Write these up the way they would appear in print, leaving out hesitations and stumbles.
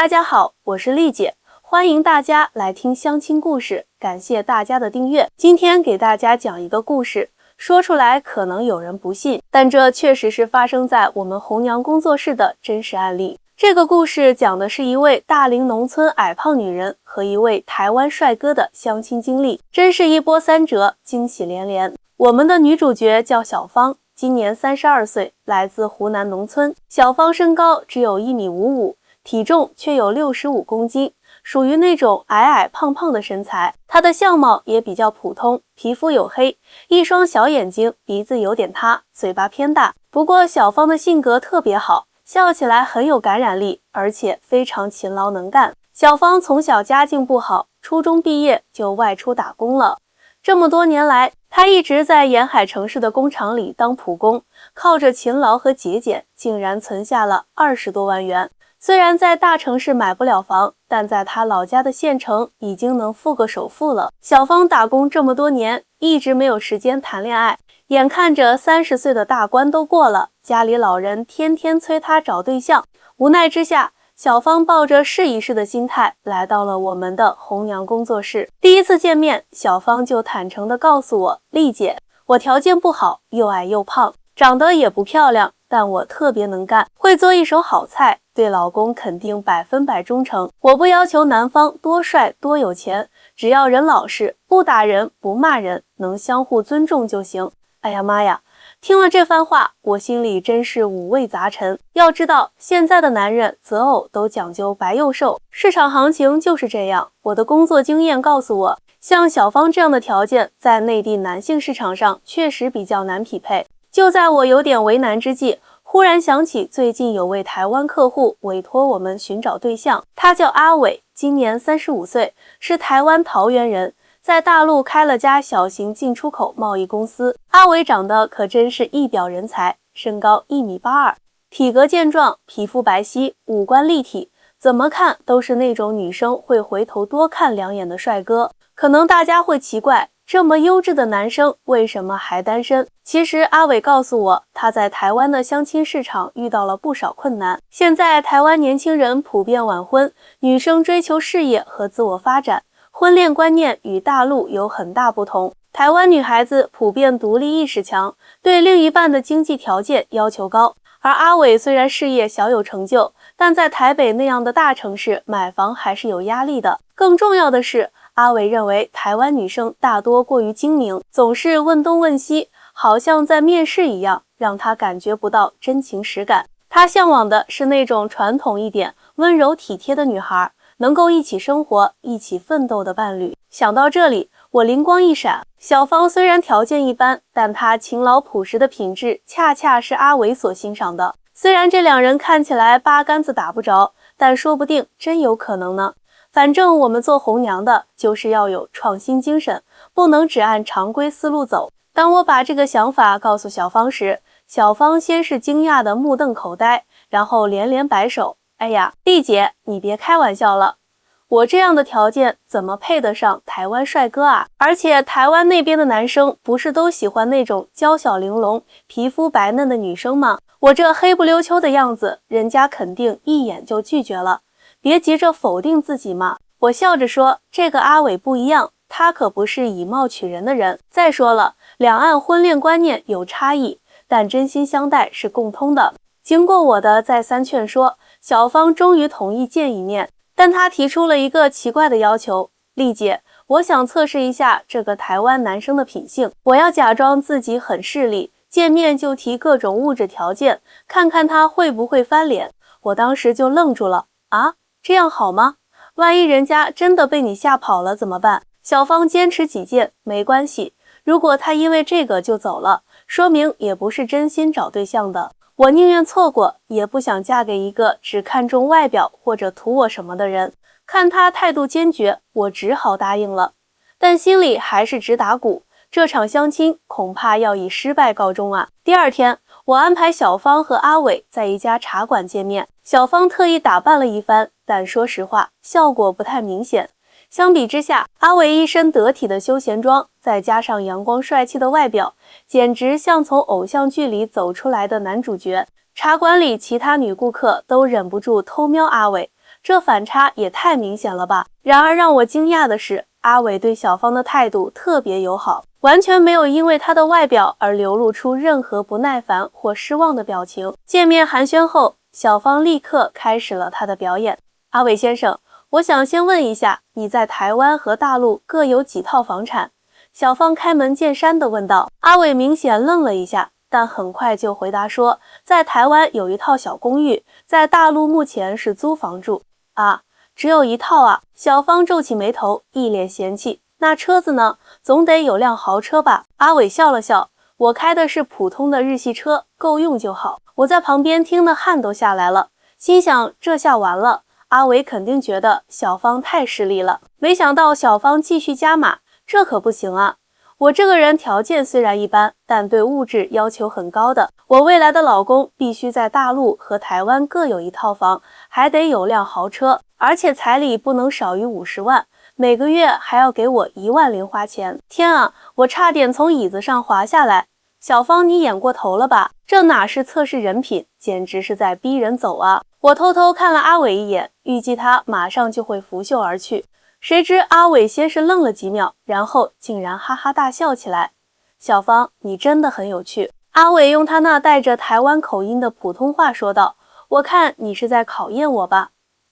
大家好，我是丽姐，欢迎大家来听相亲故事，感谢大家的订阅。今天给大家讲一个故事，说出来可能有人不信，但这确实是发生在我们红娘工作室的真实案例。这个故事讲的是一位大龄农村矮胖女人和一位台湾帅哥的相亲经历，真是一波三折，惊喜连连。我们的女主角叫小芳，今年32岁，来自湖南农村。小芳身高只有1.55米，体重却有65公斤，属于那种矮矮胖胖的身材。她的相貌也比较普通，皮肤黝黑，一双小眼睛，鼻子有点塌，嘴巴偏大。不过小芳的性格特别好，笑起来很有感染力，而且非常勤劳能干。小芳从小家境不好，初中毕业就外出打工了。这么多年来，她一直在沿海城市的工厂里当普工，靠着勤劳和节俭，竟然存下了20多万元。虽然在大城市买不了房，但在她老家的县城已经能付个首付了。小芳打工这么多年，一直没有时间谈恋爱，眼看着30岁的大关都过了，家里老人天天催她找对象。无奈之下，小芳抱着试一试的心态来到了我们的红娘工作室。第一次见面，小芳就坦诚地告诉我，丽姐，我条件不好，又矮又胖，长得也不漂亮，但我特别能干，会做一手好菜，对老公肯定100%忠诚。我不要求男方多帅多有钱，只要人老实，不打人不骂人，能相互尊重就行。哎呀妈呀，听了这番话，我心里真是五味杂陈。要知道，现在的男人择偶都讲究白又瘦，市场行情就是这样。我的工作经验告诉我，像小芳这样的条件，在内地男性市场上确实比较难匹配。就在我有点为难之际，忽然想起最近有位台湾客户委托我们寻找对象，他叫阿伟，今年35岁，是台湾桃园人，在大陆开了家小型进出口贸易公司。阿伟长得可真是一表人才，身高1.82米，体格健壮，皮肤白皙，五官立体，怎么看都是那种女生会回头多看2眼的帅哥。可能大家会奇怪，这么优质的男生为什么还单身？其实阿伟告诉我，他在台湾的相亲市场遇到了不少困难。现在台湾年轻人普遍晚婚，女生追求事业和自我发展，婚恋观念与大陆有很大不同。台湾女孩子普遍独立意识强，对另一半的经济条件要求高。而阿伟虽然事业小有成就，但在台北那样的大城市买房还是有压力的。更重要的是，阿伟认为台湾女生大多过于精明，总是问东问西，好像在面试一样，让他感觉不到真情实感。他向往的是那种传统一点、温柔体贴的女孩，能够一起生活、一起奋斗的伴侣。想到这里，我灵光一闪，小芳虽然条件一般，但她勤劳朴实的品质恰恰是阿伟所欣赏的。虽然这2人看起来八竿子打不着，但说不定真有可能呢。反正我们做红娘的就是要有创新精神，不能只按常规思路走。当我把这个想法告诉小芳时，小芳先是惊讶的目瞪口呆，然后连连摆手，哎呀，丽姐，你别开玩笑了，我这样的条件怎么配得上台湾帅哥啊？而且台湾那边的男生不是都喜欢那种娇小玲珑、皮肤白嫩的女生吗？我这黑不溜秋的样子，人家肯定一眼就拒绝了。别急着否定自己嘛。我笑着说，这个阿伟不一样，他可不是以貌取人的人。再说了，两岸婚恋观念有差异，但真心相待是共通的。经过我的再三劝说，小芳终于同意见一面，但她提出了一个奇怪的要求，丽姐，我想测试一下这个台湾男生的品性，我要假装自己很势利，见面就提各种物质条件，看看他会不会翻脸。我当时就愣住了，啊？这样好吗？万一人家真的被你吓跑了怎么办？小芳坚持己见，没关系，如果他因为这个就走了，说明也不是真心找对象的。我宁愿错过，也不想嫁给一个只看重外表或者图我什么的人。看他态度坚决，我只好答应了，但心里还是直打鼓，这场相亲恐怕要以失败告终啊。第2天，我安排小芳和阿伟在一家茶馆见面。小芳特意打扮了一番，但说实话，效果不太明显。相比之下，阿伟一身得体的休闲装，再加上阳光帅气的外表，简直像从偶像剧里走出来的男主角。茶馆里其他女顾客都忍不住偷瞄阿伟，这反差也太明显了吧。然而让我惊讶的是，阿伟对小芳的态度特别友好，完全没有因为她的外表而流露出任何不耐烦或失望的表情。见面寒暄后，小芳立刻开始了她的表演。阿伟先生，我想先问一下，你在台湾和大陆各有几套房产？小芳开门见山地问道。阿伟明显愣了一下，但很快就回答说，在台湾有一套小公寓，在大陆目前是租房住。啊，只有一套啊？小芳皱起眉头，一脸嫌弃。那车子呢？总得有辆豪车吧？阿伟笑了笑，我开的是普通的日系车，够用就好。我在旁边听得汗都下来了，心想这下完了，阿伟肯定觉得小芳太势利了。没想到小芳继续加码，这可不行啊！我这个人条件虽然一般，但对物质要求很高的。我未来的老公必须在大陆和台湾各有一套房，还得有辆豪车，而且彩礼不能少于50万。每个月还要给我1万零花钱。天啊，我差点从椅子上滑下来。小芳，你演过头了吧？这哪是测试人品，简直是在逼人走啊！我偷偷看了阿伟一眼，预计他马上就会拂袖而去。谁知阿伟先是愣了几秒，然后竟然哈哈大笑起来。小芳，你真的很有趣。阿伟用他那带着台湾口音的普通话说道，我看你是在考验我吧。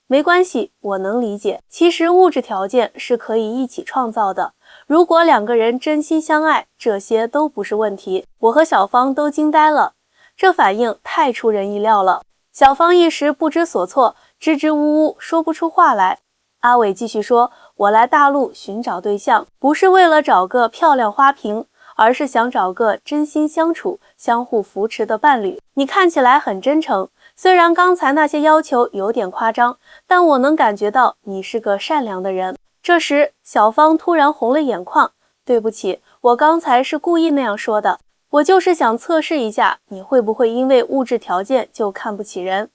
没关系，我能理解。其实物质条件是可以一起创造的，如果两个人真心相爱，这些都不是问题。我和小芳都惊呆了，这反应太出人意料了。小芳一时不知所措，支支吾吾说不出话来。阿伟继续说，我来大陆寻找对象，不是为了找个漂亮花瓶，而是想找个真心相处、相互扶持的伴侣。你看起来很真诚，虽然刚才那些要求有点夸张，但我能感觉到你是个善良的人。这时，小芳突然红了眼眶，对不起，我刚才是故意那样说的，我就是想测试一下你会不会因为物质条件就看不起人。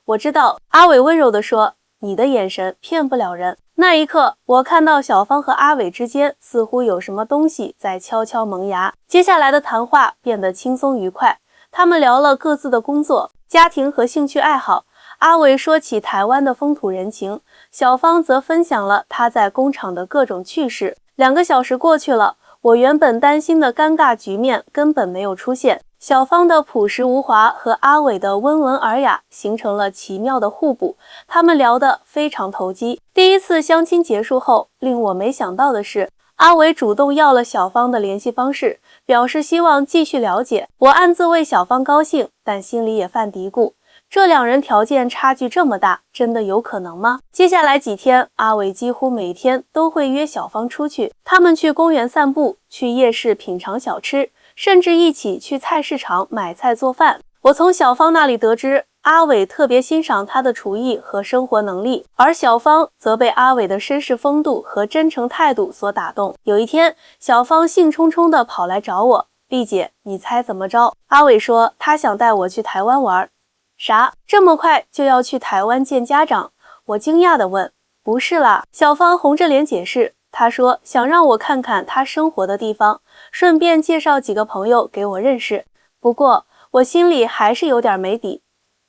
我知道，阿伟温柔地说，你的眼神骗不了人。那一刻，我看到小芳和阿伟之间似乎有什么东西在悄悄萌芽。接下来的谈话变得轻松愉快，他们聊了各自的工作、家庭和兴趣爱好。阿伟说起台湾的风土人情，小芳则分享了她在工厂的各种趣事。2个小时过去了，我原本担心的尴尬局面根本没有出现。小芳的朴实无华和阿伟的温文尔雅形成了奇妙的互补，他们聊得非常投机。第一次相亲结束后，令我没想到的是，阿伟主动要了小芳的联系方式，表示希望继续了解。我暗自为小芳高兴，但心里也犯嘀咕，这2人条件差距这么大，真的有可能吗？接下来几天，阿伟几乎每天都会约小芳出去，他们去公园散步，去夜市品尝小吃，甚至一起去菜市场买菜做饭。我从小芳那里得知，阿伟特别欣赏她的厨艺和生活能力，而小芳则被阿伟的绅士风度和真诚态度所打动。有一天，小芳兴冲冲地跑来找我，丽姐，你猜怎么着？阿伟说他想带我去台湾玩。啥？这么快就要去台湾见家长？我惊讶地问。不是啦，小芳红着脸解释，她说想让我看看她生活的地方，顺便介绍几个朋友给我认识。不过我心里还是有点没底。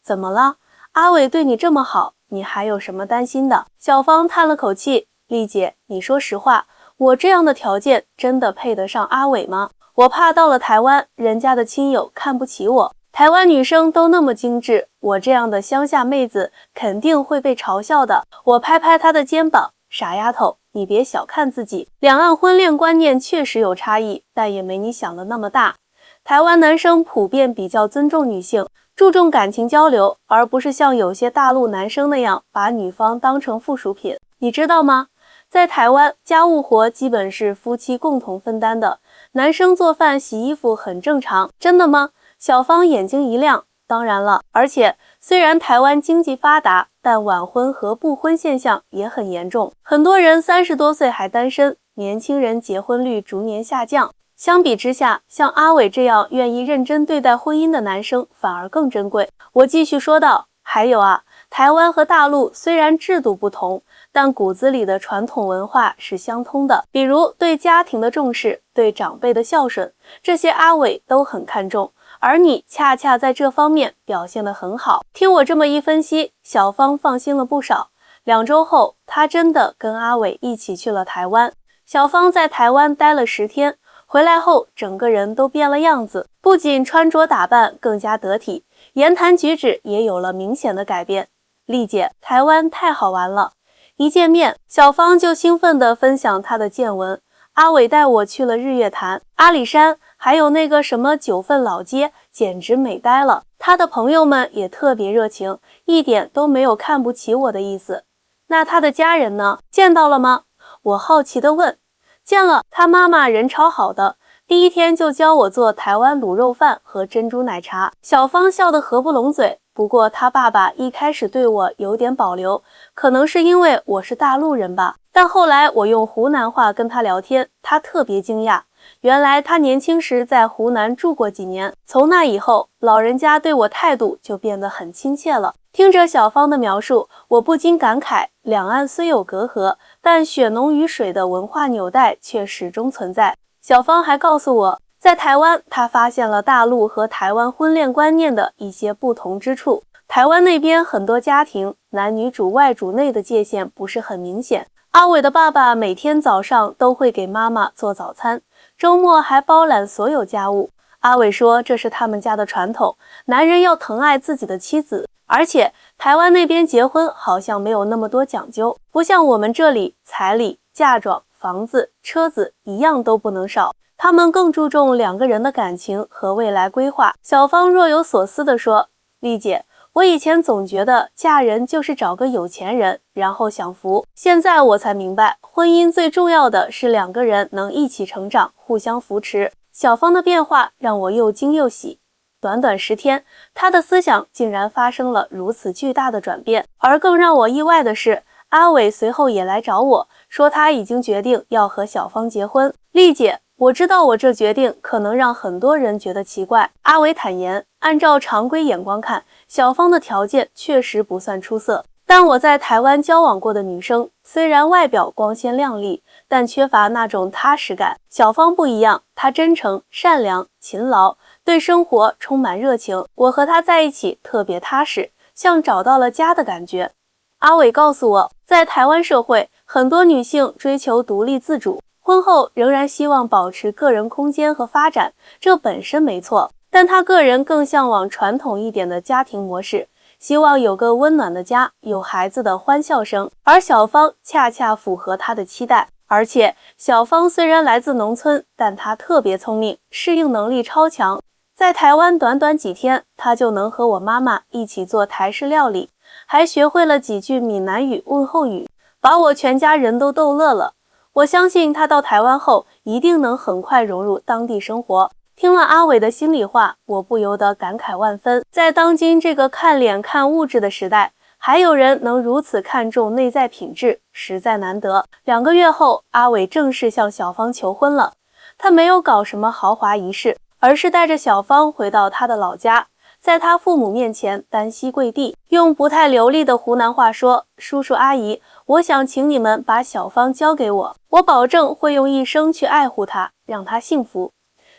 怎么了？阿伟对你这么好，你还有什么担心的？小芳叹了口气，丽姐，你说实话，我这样的条件真的配得上阿伟吗？我怕到了台湾，人家的亲友看不起我。台湾女生都那么精致，我这样的乡下妹子肯定会被嘲笑的。我拍拍她的肩膀，傻丫头，你别小看自己。两岸婚恋观念确实有差异，但也没你想的那么大。台湾男生普遍比较尊重女性，注重感情交流，而不是像有些大陆男生那样把女方当成附属品。你知道吗？在台湾，家务活基本是夫妻共同分担的，男生做饭洗衣服很正常。真的吗？小芳眼睛一亮，当然了，而且虽然台湾经济发达，但晚婚和不婚现象也很严重，很多人30多岁还单身，年轻人结婚率逐年下降。相比之下，像阿伟这样愿意认真对待婚姻的男生反而更珍贵。我继续说道，还有啊，台湾和大陆虽然制度不同，但骨子里的传统文化是相通的，比如对家庭的重视，对长辈的孝顺，这些阿伟都很看重。而你恰恰在这方面表现得很好。听我这么一分析，小芳放心了不少。2周后，他真的跟阿伟一起去了台湾。小芳在台湾待了10天，回来后整个人都变了样子，不仅穿着打扮更加得体，言谈举止也有了明显的改变。丽姐，台湾太好玩了！一见面，小芳就兴奋地分享她的见闻。阿伟带我去了日月潭、阿里山，还有那个什么9份老街，简直美呆了。他的朋友们也特别热情，一点都没有看不起我的意思。那他的家人呢？见到了吗？我好奇地问。见了，他妈妈人超好的，第1天就教我做台湾卤肉饭和珍珠奶茶。小芳笑得合不拢嘴。不过他爸爸一开始对我有点保留，可能是因为我是大陆人吧。但后来我用湖南话跟他聊天，他特别惊讶，原来他年轻时在湖南住过几年。从那以后，老人家对我态度就变得很亲切了。听着小芳的描述，我不禁感慨，两岸虽有隔阂，但血浓于水的文化纽带却始终存在。小芳还告诉我，在台湾，她发现了大陆和台湾婚恋观念的一些不同之处。台湾那边很多家庭男女主外主内的界限不是很明显。阿伟的爸爸每天早上都会给妈妈做早餐，周末还包揽所有家务。阿伟说这是他们家的传统，男人要疼爱自己的妻子，而且台湾那边结婚好像没有那么多讲究，不像我们这里彩礼、嫁妆、房子、车子一样都不能少。他们更注重2个人的感情和未来规划。小芳若有所思地说，丽姐，我以前总觉得嫁人就是找个有钱人，然后享福。现在我才明白，婚姻最重要的是2个人能一起成长，互相扶持。小芳的变化让我又惊又喜。短短10天，她的思想竟然发生了如此巨大的转变。而更让我意外的是，阿伟随后也来找我，说他已经决定要和小芳结婚。丽姐，我知道我这决定可能让很多人觉得奇怪。阿伟坦言，按照常规眼光看，小芳的条件确实不算出色，但我在台湾交往过的女生，虽然外表光鲜亮丽，但缺乏那种踏实感。小芳不一样，她真诚、善良、勤劳，对生活充满热情。我和她在一起特别踏实，像找到了家的感觉。阿伟告诉我，在台湾社会，很多女性追求独立自主，婚后仍然希望保持个人空间和发展，这本身没错，但他个人更向往传统一点的家庭模式，希望有个温暖的家，有孩子的欢笑声，而小芳恰恰符合他的期待。而且小芳虽然来自农村，但她特别聪明，适应能力超强。在台湾短短几天，她就能和我妈妈一起做台式料理，还学会了几句闽南语问候语，把我全家人都逗乐了。我相信她到台湾后一定能很快融入当地生活。听了阿伟的心里话，我不由得感慨万分。在当今这个看脸看物质的时代，还有人能如此看重内在品质，实在难得。2个月后，阿伟正式向小芳求婚了。他没有搞什么豪华仪式，而是带着小芳回到他的老家，在他父母面前单膝跪地，用不太流利的湖南话说：“叔叔阿姨，我想请你们把小芳交给我，我保证会用一生去爱护她，让她幸福。”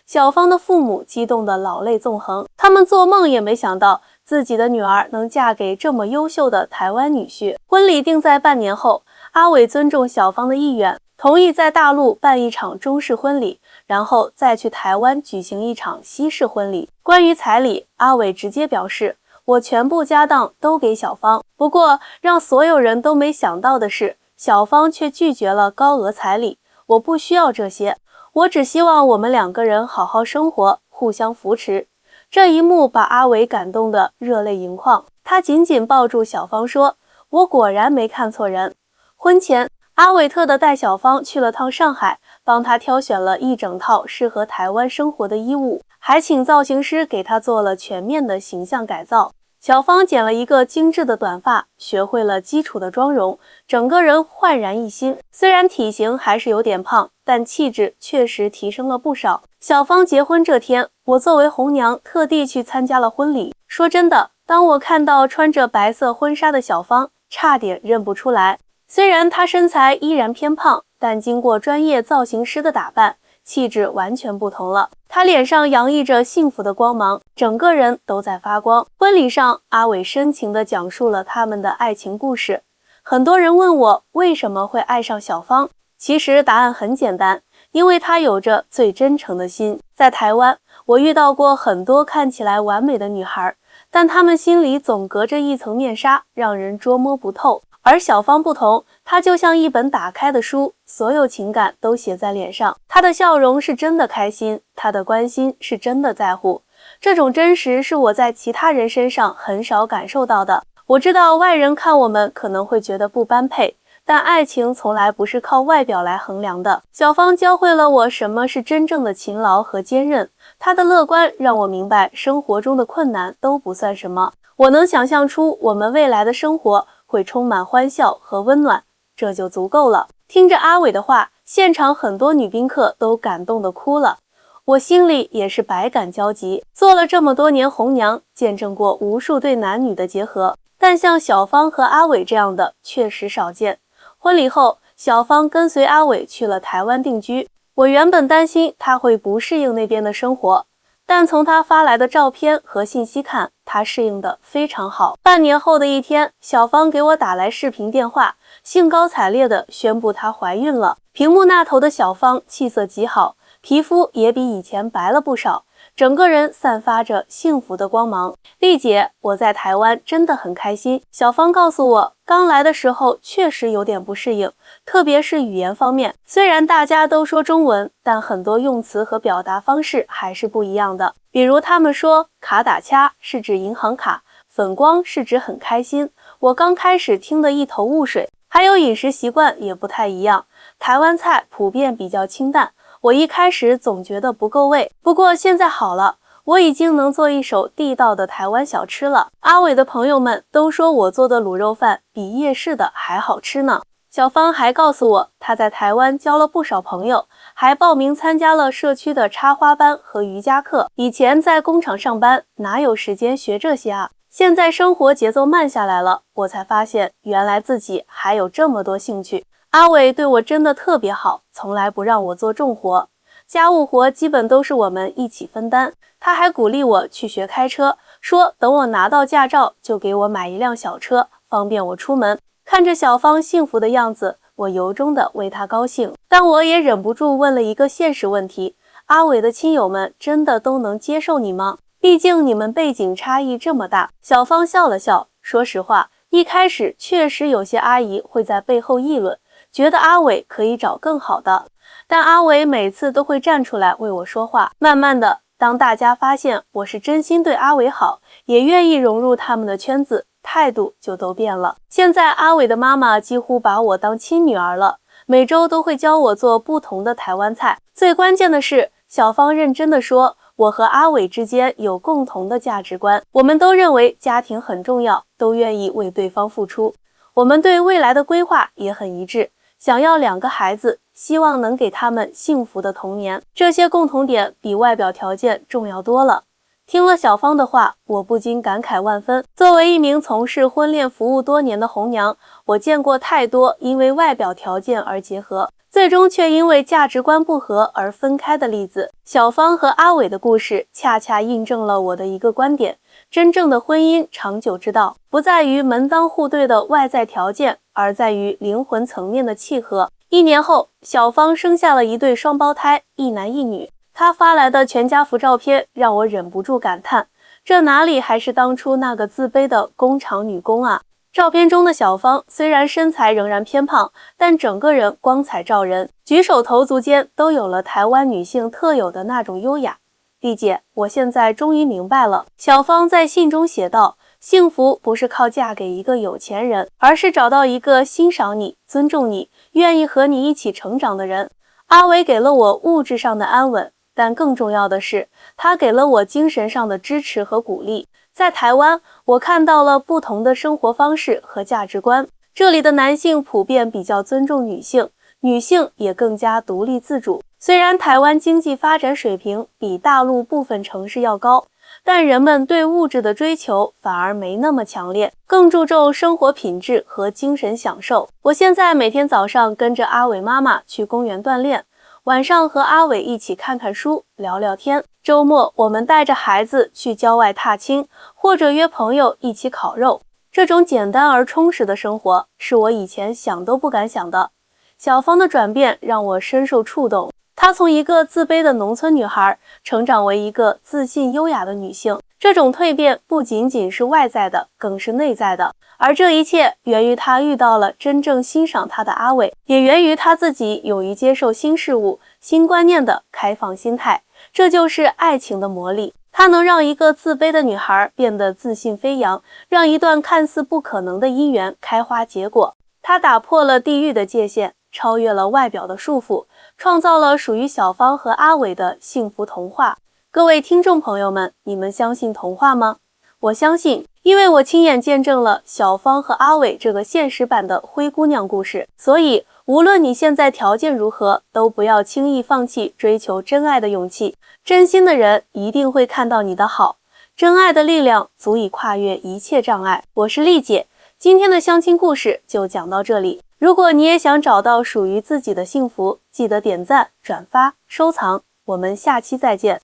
小芳的父母激动得老泪纵横，他们做梦也没想到自己的女儿能嫁给这么优秀的台湾女婿。婚礼定在半年后，阿伟尊重小芳的意愿，同意在大陆办一场中式婚礼，然后再去台湾举行一场西式婚礼。关于彩礼，阿伟直接表示，我全部家当都给小芳。不过让所有人都没想到的是，小芳却拒绝了高额彩礼。我不需要这些，我只希望我们2个人好好生活，互相扶持。这一幕把阿伟感动得热泪盈眶，他紧紧抱住小芳说，我果然没看错人。婚前，阿伟特地带小芳去了趟上海，帮她挑选了一整套适合台湾生活的衣物，还请造型师给她做了全面的形象改造。小芳剪了一个精致的短发，学会了基础的妆容，整个人焕然一新。虽然体型还是有点胖，但气质确实提升了不少。小芳结婚这天，我作为红娘特地去参加了婚礼。说真的，当我看到穿着白色婚纱的小芳，差点认不出来。虽然她身材依然偏胖，但经过专业造型师的打扮，气质完全不同了。她脸上洋溢着幸福的光芒，整个人都在发光。婚礼上，阿伟深情地讲述了他们的爱情故事。很多人问我为什么会爱上小芳，其实答案很简单，因为她有着最真诚的心。在台湾，我遇到过很多看起来完美的女孩，但她们心里总隔着一层面纱，让人捉摸不透。而小芳不同，她就像一本打开的书，所有情感都写在脸上。她的笑容是真的开心，她的关心是真的在乎。这种真实是我在其他人身上很少感受到的。我知道外人看我们可能会觉得不般配，但爱情从来不是靠外表来衡量的。小芳教会了我什么是真正的勤劳和坚韧，她的乐观让我明白生活中的困难都不算什么。我能想象出我们未来的生活会充满欢笑和温暖，这就足够了。听着阿伟的话，现场很多女宾客都感动得哭了，我心里也是百感交集。做了这么多年红娘，见证过无数对男女的结合，但像小芳和阿伟这样的确实少见。婚礼后，小芳跟随阿伟去了台湾定居。我原本担心他会不适应那边的生活，但从他发来的照片和信息看，他适应得非常好。半年后的一天，小芳给我打来视频电话，兴高采烈地宣布她怀孕了。屏幕那头的小芳气色极好，皮肤也比以前白了不少，整个人散发着幸福的光芒。丽姐，我在台湾真的很开心。小芳告诉我，刚来的时候确实有点不适应，特别是语言方面。虽然大家都说中文，但很多用词和表达方式还是不一样的。比如他们说卡打掐是指银行卡，粉光是指很开心，我刚开始听得一头雾水。还有饮食习惯也不太一样，台湾菜普遍比较清淡，我一开始总觉得不够味，不过现在好了，我已经能做一手地道的台湾小吃了。阿伟的朋友们都说我做的卤肉饭比夜市的还好吃呢。小芳还告诉我，她在台湾交了不少朋友，还报名参加了社区的插花班和瑜伽课。以前在工厂上班，哪有时间学这些啊？现在生活节奏慢下来了，我才发现原来自己还有这么多兴趣。阿伟对我真的特别好，从来不让我做重活，家务活基本都是我们一起分担。他还鼓励我去学开车，说等我拿到驾照就给我买一辆小车，方便我出门。看着小芳幸福的样子，我由衷的为她高兴，但我也忍不住问了一个现实问题：阿伟的亲友们真的都能接受你吗？毕竟你们背景差异这么大。小芳笑了笑，说实话，一开始确实有些阿姨会在背后议论，觉得阿伟可以找更好的，但阿伟每次都会站出来为我说话。慢慢的，当大家发现我是真心对阿伟好，也愿意融入他们的圈子，态度就都变了。现在阿伟的妈妈几乎把我当亲女儿了，每周都会教我做不同的台湾菜。最关键的是，小芳认真的说，我和阿伟之间有共同的价值观，我们都认为家庭很重要，都愿意为对方付出。我们对未来的规划也很一致，想要2个孩子，希望能给他们幸福的童年。这些共同点比外表条件重要多了。听了小芳的话，我不禁感慨万分。作为一名从事婚恋服务多年的红娘，我见过太多因为外表条件而结合，最终却因为价值观不合而分开的例子。小芳和阿伟的故事恰恰印证了我的一个观点：真正的婚姻长久之道，不在于门当户对的外在条件，而在于灵魂层面的契合。1年后，小芳生下了一对双胞胎，一男一女。她发来的全家福照片让我忍不住感叹，这哪里还是当初那个自卑的工厂女工啊。照片中的小芳虽然身材仍然偏胖，但整个人光彩照人，举手投足间都有了台湾女性特有的那种优雅。丽姐，我现在终于明白了。小芳在信中写道，幸福不是靠嫁给一个有钱人，而是找到一个欣赏你、尊重你、愿意和你一起成长的人。阿伟给了我物质上的安稳，但更重要的是，他给了我精神上的支持和鼓励。在台湾，我看到了不同的生活方式和价值观。这里的男性普遍比较尊重女性，女性也更加独立自主。虽然台湾经济发展水平比大陆部分城市要高，但人们对物质的追求反而没那么强烈，更注重生活品质和精神享受。我现在每天早上跟着阿伟妈妈去公园锻炼，晚上和阿伟一起看看书、聊聊天。周末我们带着孩子去郊外踏青，或者约朋友一起烤肉。这种简单而充实的生活，是我以前想都不敢想的。小芳的转变让我深受触动。她从一个自卑的农村女孩，成长为一个自信优雅的女性。这种蜕变不仅仅是外在的，更是内在的。而这一切源于她遇到了真正欣赏她的阿伟，也源于她自己勇于接受新事物、新观念的开放心态。这就是爱情的魔力。它能让一个自卑的女孩变得自信飞扬，让一段看似不可能的姻缘开花结果。它打破了地域的界限，超越了外表的束缚，创造了属于小芳和阿伟的幸福童话。各位听众朋友们，你们相信童话吗？我相信，因为我亲眼见证了小芳和阿伟这个现实版的灰姑娘故事。所以，无论你现在条件如何，都不要轻易放弃追求真爱的勇气。真心的人一定会看到你的好，真爱的力量足以跨越一切障碍。我是丽姐，今天的相亲故事就讲到这里。如果你也想找到属于自己的幸福，记得点赞、转发、收藏。我们下期再见。